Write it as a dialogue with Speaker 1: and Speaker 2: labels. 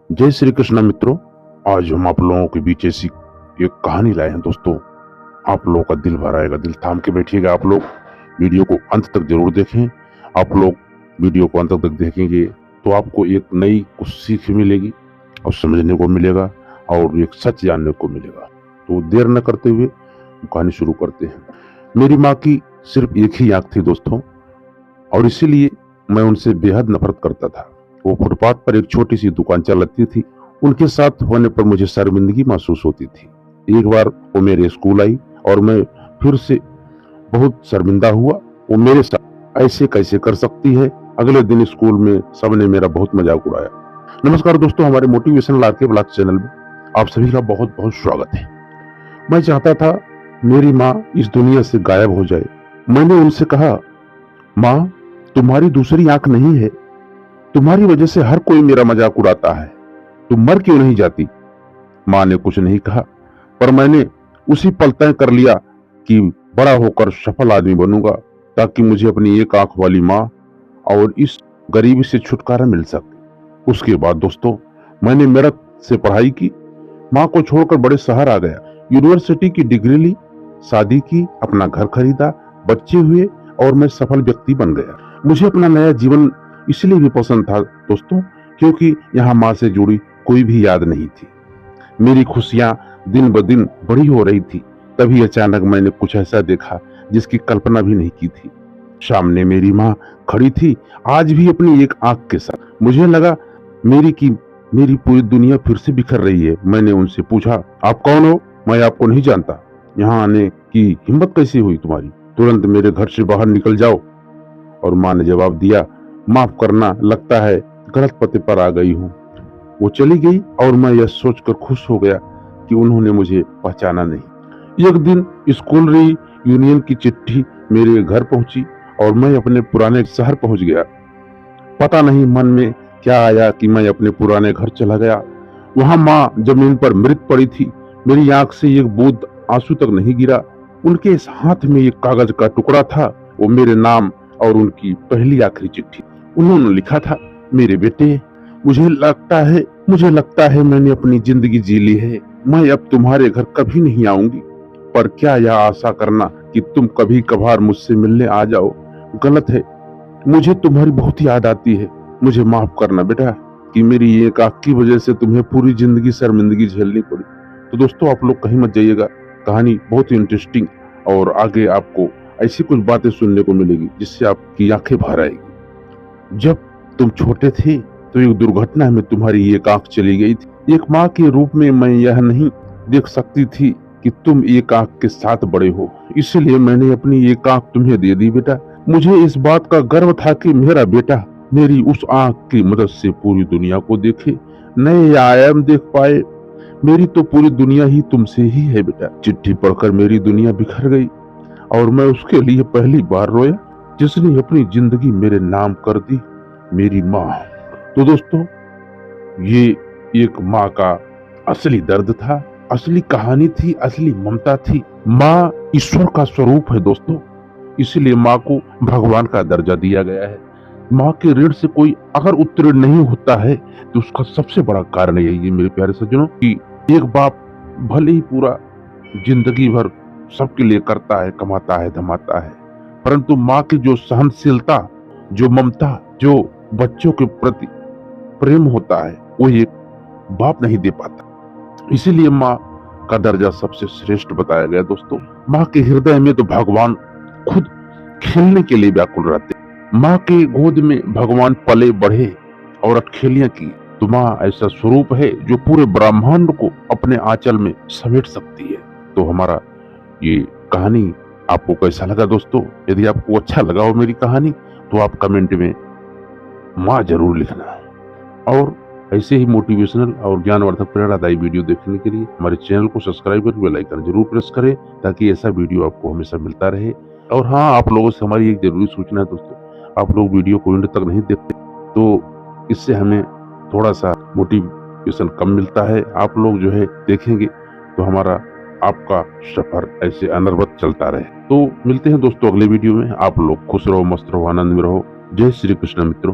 Speaker 1: जय श्री कृष्ण मित्रों। आज हम आप लोगों के बीच ऐसी एक कहानी लाए हैं दोस्तों। आप लोगों का दिल भर आएगा, दिल थाम के बैठिएगा। आप लोग वीडियो को अंत तक जरूर देखें। आप लोग वीडियो को अंत तक देखेंगे तो आपको एक नई कुछ सीख मिलेगी और समझने को मिलेगा और एक सच जानने को मिलेगा। तो देर न करते हुए कहानी शुरू करते हैं। मेरी माँ की सिर्फ एक ही आंख थी दोस्तों, और इसीलिए मैं उनसे बेहद नफरत करता था। वो फुटपाथ पर एक छोटी सी दुकान चलाती थी। उनके साथ होने पर मुझे शर्मिंदगी महसूस होती थी। एक बार वो मेरे स्कूल आई और मैं फिर से बहुत शर्मिंदा हुआ। वो मेरे साथ ऐसे कैसे कर सकती है। अगले दिन स्कूल में सबने मेरा बहुत मजाक उड़ाया। नमस्कार दोस्तों, हमारे मोटिवेशनल आरके ब्लॉग चैनल में आप सभी का बहुत बहुत स्वागत है। मैं चाहता था मेरी माँ इस दुनिया से गायब हो जाए। मैंने उनसे कहा, माँ तुम्हारी दूसरी आंख नहीं है, तुम्हारी वजह से हर कोई मेरा मजाक उड़ाता है, तुम मर क्यों नहीं जाती। माँ ने कुछ नहीं कहा, पर मैंने उसी पल तय कर लिया कि बड़ा होकर सफल आदमी बनूंगा ताकि मुझे अपनी एक आंख वाली माँ और इस गरीबी से छुटकारा मिल सके। उसके बाद दोस्तों मैंने मेरठ से पढ़ाई की, माँ को छोड़कर बड़े शहर आ गया, यूनिवर्सिटी की डिग्री ली, शादी की, अपना घर खरीदा, बच्चे हुए और मैं सफल व्यक्ति बन गया। मुझे अपना नया जीवन इसलिए भी पसंद था दोस्तों क्योंकि यहाँ माँ से जुड़ी कोई भी याद नहीं थी। मेरी खुशियां दिन ब दिन बड़ी हो रही थी। तभी अचानक मैंने कुछ ऐसा देखा जिसकी कल्पना भी नहीं की थी। सामने मेरी माँ खड़ी थी, आज भी अपनी एक आंख के साथ। मुझे लगा मेरी पूरी दुनिया फिर से बिखर रही है। मैंने उनसे पूछा, आप कौन हो? मैं आपको नहीं जानता। यहाँ आने की हिम्मत कैसी हुई तुम्हारी? तुरंत मेरे घर से बाहर निकल जाओ। और माँ ने जवाब दिया, माफ करना, लगता है गलत पते पर आ गई हूँ। वो चली गई और मैं यह सोचकर खुश हो गया कि उन्होंने मुझे पहचाना नहीं। एक दिन स्कूल यूनियन की चिट्ठी मेरे घर पहुंची और मैं अपने पुराने शहर पहुंच गया। पता नहीं मन में क्या आया कि मैं अपने पुराने घर चला गया। वहां माँ जमीन पर मृत पड़ी थी। मेरी आंख से एक बूंद आंसू तक नहीं गिरा। उनके इस हाथ में एक कागज का टुकड़ा था, वो मेरे नाम और उनकी पहली आखिरी चिट्ठी। उन्होंने लिखा था, मेरे बेटे, मुझे लगता है मैंने अपनी जिंदगी जी ली है। मैं अब तुम्हारे घर कभी नहीं आऊंगी, पर क्या यह आशा करना कि तुम कभी कभार मुझसे मिलने आ जाओ गलत है। मुझे तुम्हारी बहुत याद आती है। मुझे माफ करना बेटा कि मेरी एक आंख की वजह से तुम्हें पूरी जिंदगी शर्मिंदगी झेलनी पड़ी। तो दोस्तों आप लोग कहीं मत जाइएगा, कहानी बहुत ही इंटरेस्टिंग और आगे आपको ऐसी कुछ बातें सुनने को मिलेगी जिससे आपकी आंखें भर आएगी। जब तुम छोटे थे तो एक दुर्घटना में तुम्हारी एक आंख चली गई थी। एक माँ के रूप में मैं यह नहीं देख सकती थी कि तुम एक आंख के साथ बड़े हो, इसलिए मैंने अपनी एक आंख तुम्हें दे दी बेटा। मुझे इस बात का गर्व था कि मेरा बेटा मेरी उस आंख की मदद से पूरी दुनिया को देखे, नए आयाम देख पाए। मेरी तो पूरी दुनिया ही तुमसे ही है बेटा। चिट्ठी पढ़कर मेरी दुनिया बिखर गई और मैं उसके लिए पहली बार रोया जिसने अपनी जिंदगी मेरे नाम कर दी, मेरी माँ। तो दोस्तों ये एक माँ का असली दर्द था, असली कहानी थी, असली ममता थी। माँ ईश्वर का स्वरूप है दोस्तों, इसलिए माँ को भगवान का दर्जा दिया गया है। माँ के ऋण से कोई अगर उत्तीर्ण नहीं होता है तो उसका सबसे बड़ा कारण यही है मेरे प्यारे सज्जनों कि एक बाप भले ही पूरा जिंदगी भर सबके लिए करता है, कमाता है, धमाता है, परंतु माँ की जो सहनशीलता, जो ममता, जो बच्चों के प्रति प्रेम होता है वो एक बाप नहीं दे पाता। इसीलिए माँ का दर्जा सबसे श्रेष्ठ बताया गया दोस्तों। माँ के हृदय में तो भगवान खुद खेलने के लिए व्याकुल रहते। माँ के गोद में भगवान पले बढ़े और अटखेलियां की। तो माँ ऐसा स्वरूप है जो पूरे ब्रह्मांड को अपने आंचल में समेट सकती है। तो हमारा ये कहानी आपको कैसा लगा दोस्तों? यदि आपको अच्छा लगा हो मेरी कहानी तो आप कमेंट में माँ जरूर लिखना। और ऐसे ही मोटिवेशनल और ज्ञानवर्धक प्रेरणादायी वीडियो देखने के लिए हमारे चैनल को सब्सक्राइब करके बेल आइकन जरूर प्रेस करें ताकि ऐसा वीडियो आपको हमेशा मिलता रहे। और हाँ, आप लोगों से हमारी एक जरूरी सूचना है दोस्तों, आप लोग वीडियो को एंड तक नहीं देखते तो इससे हमें थोड़ा सा मोटिवेशन कम मिलता है। आप लोग जो है देखेंगे तो हमारा आपका सफर ऐसे अनवरत चलता रहे। तो मिलते हैं दोस्तों अगले वीडियो में। आप लोग खुश रहो, मस्त रहो, आनंद में रहो। जय श्री कृष्ण मित्रों।